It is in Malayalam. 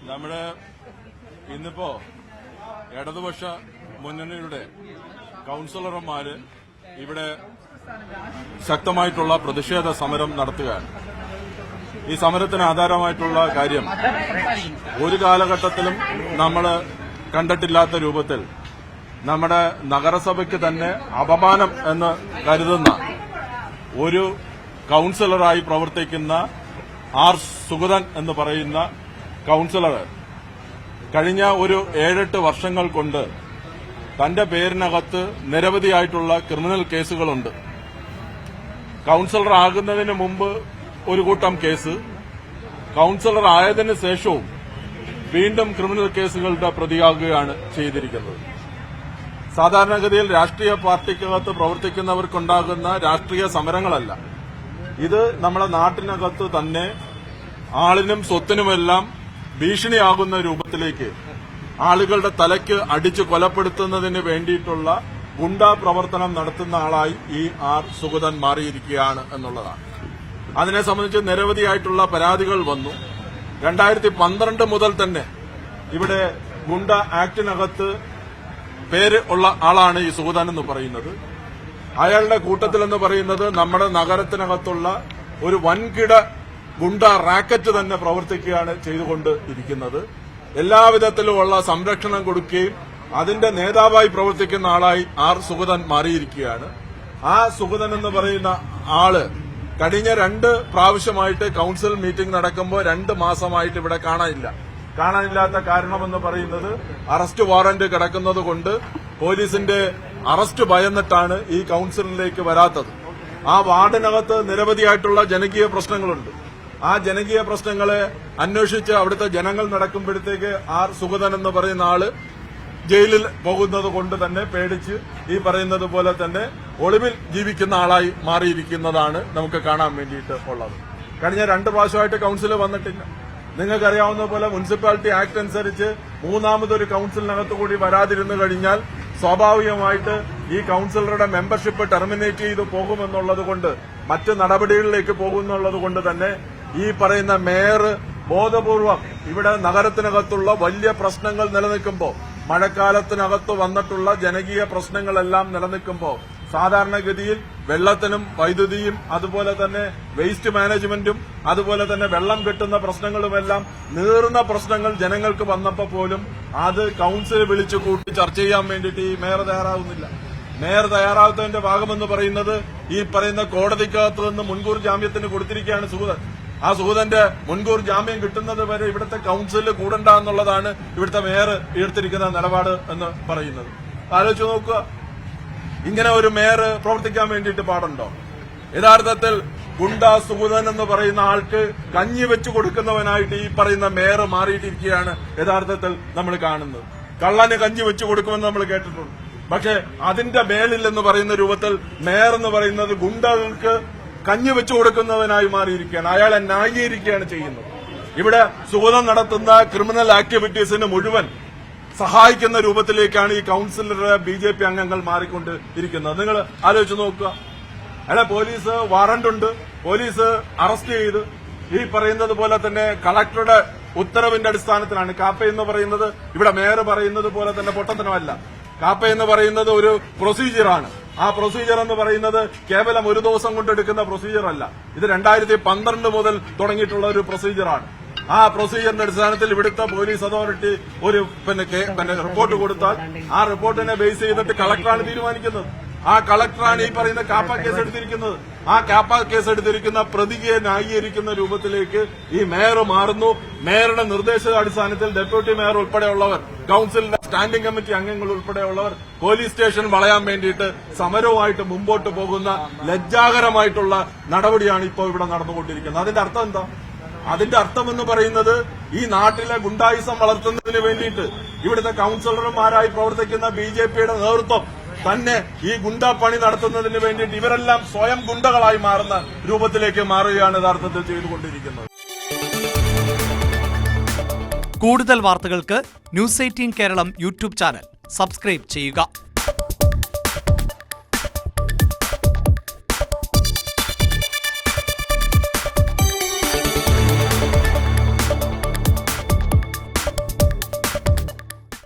നമ്മുടെ ഇന്നിപ്പോ ഇടതുപക്ഷ മുന്നണിയുടെ കൗൺസിലർമാര് ഇവിടെ ശക്തമായിട്ടുള്ള പ്രതിഷേധ സമരം നടത്തുകയാണ്. ഈ സമരത്തിന് ആധാരമായിട്ടുള്ള കാര്യം ഒരു കാലഘട്ടത്തിലും നമ്മൾ കണ്ടിട്ടില്ലാത്ത രൂപത്തിൽ നമ്മുടെ നഗരസഭയ്ക്ക് തന്നെ അപമാനം എന്ന് കരുതുന്ന ഒരു കൌൺസിലറായി പ്രവർത്തിക്കുന്ന ആർ സുഗതൻ എന്ന് പറയുന്ന കൌൺസിലർ കഴിഞ്ഞ ഒരു 7-8 വർഷങ്ങൾ കൊണ്ട് തന്റെ പേരിനകത്ത് നിരവധിയായിട്ടുള്ള ക്രിമിനൽ കേസുകളുണ്ട്. കൌൺസിലർ ആകുന്നതിന് മുമ്പ് ഒരു കൂട്ടം കേസ്, കൌൺസിലർ ആയതിനു ശേഷവും വീണ്ടും ക്രിമിനൽ കേസുകളുടെ പ്രതിയാകുകയാണ് ചെയ്തിരിക്കുന്നത്. സാധാരണഗതിയിൽ രാഷ്ട്രീയ പാർട്ടിക്കകത്ത് പ്രവർത്തിക്കുന്നവർക്കുണ്ടാകുന്ന രാഷ്ട്രീയ സമരങ്ങളല്ല ഇത്. നമ്മുടെ നാട്ടിനകത്ത് തന്നെ ആളിനും സ്വത്തിനുമെല്ലാം ഭീഷണിയാകുന്ന രൂപത്തിലേക്ക് ആളുകളുടെ തലയ്ക്ക് അടിച്ചു കൊലപ്പെടുത്തുന്നതിന് വേണ്ടിയിട്ടുള്ള ഗുണ്ടാ പ്രവർത്തനം നടത്തുന്ന ആളായി ഈ ആർ സുഗതൻ മാറിയിരിക്കുകയാണ് എന്നുള്ളതാണ്. അതിനെ സംബന്ധിച്ച് നിരവധിയായിട്ടുള്ള പരാതികൾ വന്നു. 2012 മുതൽ തന്നെ ഇവിടെ ഗുണ്ട ആക്ടിനകത്ത് പേര് ഉള്ള ആളാണ് ഈ സുഗതൻ എന്ന് പറയുന്നത്. അയാളുടെ കൂട്ടത്തിലെന്ന് പറയുന്നത് നമ്മുടെ നഗരത്തിനകത്തുള്ള ഒരു വൻകിട ഗുണ്ട റാക്കറ്റ് തന്നെ പ്രവർത്തിക്കുകയാണ് ചെയ്തുകൊണ്ട് ഇരിക്കുന്നത്. എല്ലാവിധത്തിലുമുള്ള സംരക്ഷണം കൊടുക്കുകയും അതിന്റെ നേതാവായി പ്രവർത്തിക്കുന്ന ആളായി ആർ സുഗതൻ മാറിയിരിക്കുകയാണ്. ആ സുഗതൻ എന്ന് പറയുന്ന ആള് കഴിഞ്ഞ 2 പ്രാവശ്യമായിട്ട് കൌൺസിൽ മീറ്റിംഗ് നടക്കുമ്പോൾ 2 മാസമായിട്ട് ഇവിടെ കാണാനില്ലാത്ത കാരണമെന്ന് പറയുന്നത് അറസ്റ്റ് വാറന്റ് കിടക്കുന്നത് കൊണ്ട് പോലീസിന്റെ അറസ്റ്റ് ഭയന്നിട്ടാണ് ഈ കൌൺസിലിലേക്ക് വരാത്തത്. ആ വാർഡിനകത്ത് നിരവധിയായിട്ടുള്ള ജനകീയ പ്രശ്നങ്ങളുണ്ട്. ആ ജനകീയ പ്രശ്നങ്ങളെ അന്വേഷിച്ച് അവിടുത്തെ ജനങ്ങൾ നടക്കുമ്പോഴത്തേക്ക് ആർ സുഗതൻ എന്ന് പറയുന്ന ആള് ജയിലിൽ പോകുന്നത് കൊണ്ട് തന്നെ പേടിച്ച് ഈ പറയുന്നത് പോലെ തന്നെ ഒളിവിൽ ജീവിക്കുന്ന ആളായി മാറിയിരിക്കുന്നതാണ് നമുക്ക് കാണാൻ വേണ്ടിയിട്ട് ഉള്ളത്. കഴിഞ്ഞ 2 പ്രാവശ്യമായിട്ട് കൌൺസിൽ വന്നിട്ടില്ല. നിങ്ങൾക്കറിയാവുന്ന പോലെ മുനിസിപ്പാലിറ്റി ആക്ട് അനുസരിച്ച് 3ാമതൊരു കൌൺസിലിനകത്ത് കൂടി വരാതിരുന്നു കഴിഞ്ഞാൽ സ്വാഭാവികമായിട്ട് ഈ കൌൺസിലറുടെ മെമ്പർഷിപ്പ് ടെർമിനേറ്റ് ചെയ്ത് പോകുമെന്നുള്ളത് കൊണ്ട് മറ്റ് നടപടികളിലേക്ക് പോകുന്നുള്ളത് കൊണ്ട് തന്നെ ഈ പറയുന്ന മേയർ ബോധപൂർവം ഇവിടെ നഗരത്തിനകത്തുള്ള വലിയ പ്രശ്നങ്ങൾ നിലനിൽക്കുമ്പോൾ, മഴക്കാലത്തിനകത്ത് വന്നിട്ടുള്ള ജനകീയ പ്രശ്നങ്ങളെല്ലാം നിലനിൽക്കുമ്പോൾ സാധാരണഗതിയിൽ വെള്ളത്തിനും വൈദ്യുതിയും അതുപോലെ തന്നെ വേസ്റ്റ് മാനേജ്മെന്റും അതുപോലെ തന്നെ വെള്ളം കെട്ടുന്ന പ്രശ്നങ്ങളുമെല്ലാം നീറുന്ന പ്രശ്നങ്ങൾ ജനങ്ങൾക്ക് വന്നപ്പോൾ പോലും അത് കൌൺസിൽ വിളിച്ചു കൂട്ടി ചർച്ച ചെയ്യാൻ വേണ്ടിയിട്ട് ഈ മേയർ തയ്യാറാവുന്നില്ല. മേയർ തയ്യാറാവുന്നതിന്റെ ഭാഗമെന്ന് പറയുന്നത് ഈ പറയുന്ന കോടതിക്കകത്ത് നിന്ന് മുൻകൂർ ജാമ്യത്തിന് കൊടുത്തിരിക്കുകയാണ് സുഗതൻ. ആ സുഗതന്റെ മുൻകൂർ ജാമ്യം കിട്ടുന്നത് വരെ ഇവിടുത്തെ കൌൺസിലിൽ കൂടണ്ട എന്നുള്ളതാണ് ഇവിടുത്തെ മേയർ എടുത്തിരിക്കുന്ന നിലപാട് എന്ന് പറയുന്നത്. ആലോചിച്ച് നോക്കുക, ഇങ്ങനെ ഒരു മേയർ പ്രവർത്തിക്കാൻ വേണ്ടിയിട്ട് പാടുണ്ടോ? യഥാർത്ഥത്തിൽ ഗുണ്ട സുഗതൻ എന്ന് പറയുന്ന ആൾക്ക് കഞ്ഞി വെച്ചു കൊടുക്കുന്നവനായിട്ട് ഈ പറയുന്ന മേയർ മാറിയിട്ടിരിക്കുകയാണ് യഥാർത്ഥത്തിൽ നമ്മൾ കാണുന്നത്. കള്ളന് കഞ്ഞി വെച്ചു കൊടുക്കുമെന്ന് നമ്മൾ കേട്ടിട്ടുണ്ട്. പക്ഷെ അതിന്റെ മേലില്ലെന്ന് പറയുന്ന രൂപത്തിൽ മേയർ എന്ന് പറയുന്നത് ഗുണ്ടകൾക്ക് കഞ്ഞി വെച്ചു കൊടുക്കുന്നവനായി മാറിയിരിക്കുകയാണ്. അയാളെ ന്യായീകരിക്കുകയാണ് ചെയ്യുന്നത്. ഇവിടെ സുഗതൻ നടത്തുന്ന ക്രിമിനൽ ആക്ടിവിറ്റീസിന് മുഴുവൻ സഹായിക്കുന്ന രൂപത്തിലേക്കാണ് ഈ കൌൺസിലറുടെ BJP അംഗങ്ങൾ മാറിക്കൊണ്ട് ഇരിക്കുന്നത്. നിങ്ങൾ ആലോചിച്ച് നോക്കുക. അയാളെ പോലീസ് വാറന്റ് ഉണ്ട്, പോലീസ് അറസ്റ്റ് ചെയ്ത് ഈ പറയുന്നത് പോലെ തന്നെ കളക്ടറുടെ ഉത്തരവിന്റെ അടിസ്ഥാനത്തിലാണ്. കാപ്പ എന്ന് പറയുന്നത് ഇവിടെ മേയർ പറയുന്നത് പോലെ തന്നെ പൊട്ടത്തനമല്ല. കാപ്പ എന്ന് പറയുന്നത് ഒരു പ്രൊസീജിയറാണ്. ആ പ്രൊസീജിയർ എന്ന് പറയുന്നത് കേവലം ഒരു ദിവസം കൊണ്ടെടുക്കുന്ന പ്രൊസീജിയർ അല്ല. ഇത് 2012 മുതൽ തുടങ്ങിയിട്ടുള്ള ഒരു പ്രൊസീജിയറാണ്. ആ പ്രൊസീജിയറിന്റെ അടിസ്ഥാനത്തിൽ ഇവിടുത്തെ പോലീസ് അതോറിറ്റി ഒരു റിപ്പോർട്ട് കൊടുത്താൽ ആ റിപ്പോർട്ടിനെ ബേസ് ചെയ്തിട്ട് കളക്ടറാണ് തീരുമാനിക്കുന്നത്. ആ കളക്ടറാണ് ഈ പറയുന്ന കാപ്പ കേസ് എടുത്തിരിക്കുന്നത്. ആ കാപ്പ കേസ് എടുത്തിരിക്കുന്ന പ്രതിയെ ന്യായീകരിക്കുന്ന രൂപത്തിലേക്ക് ഈ മേയർ മാറുന്നു. മേയറുടെ നിർദ്ദേശ അടിസ്ഥാനത്തിൽ ഡെപ്യൂട്ടി മേയർ ഉൾപ്പെടെയുള്ളവർ, കൌൺസിലിന്റെ സ്റ്റാൻഡിംഗ് കമ്മിറ്റി അംഗങ്ങൾ ഉൾപ്പെടെയുള്ളവർ പോലീസ് സ്റ്റേഷൻ വളയാൻ വേണ്ടിയിട്ട് സമരവുമായിട്ട് മുമ്പോട്ട് പോകുന്ന ലജ്ജാകരമായിട്ടുള്ള നടപടിയാണ് ഇപ്പോൾ ഇവിടെ നടന്നുകൊണ്ടിരിക്കുന്നത്. അതിന്റെ അർത്ഥം എന്താ? അതിന്റെ അർത്ഥമെന്ന് പറയുന്നത് ഈ നാട്ടിലെ ഗുണ്ടായിസം വളർത്തുന്നതിന് വേണ്ടിയിട്ട് ഇവിടുത്തെ കൌൺസിലർമാരായി പ്രവർത്തിക്കുന്ന BJPയുടെ നേതൃത്വം തന്നെ ഈ ഗുണ്ടാ പണി നടത്തുന്നതിന് വേണ്ടിയിട്ട് ഇവരെല്ലാം സ്വയം ഗുണ്ടകളായി മാറുന്ന രൂപത്തിലേക്ക് മാറുകയാണ് യഥാർത്ഥത്തിൽ ചെയ്തുകൊണ്ടിരിക്കുന്നത്. കൂടുതൽ വാർത്തകൾക്ക് News 18 Keralam YouTube channel subscribe ചെയ്യുക.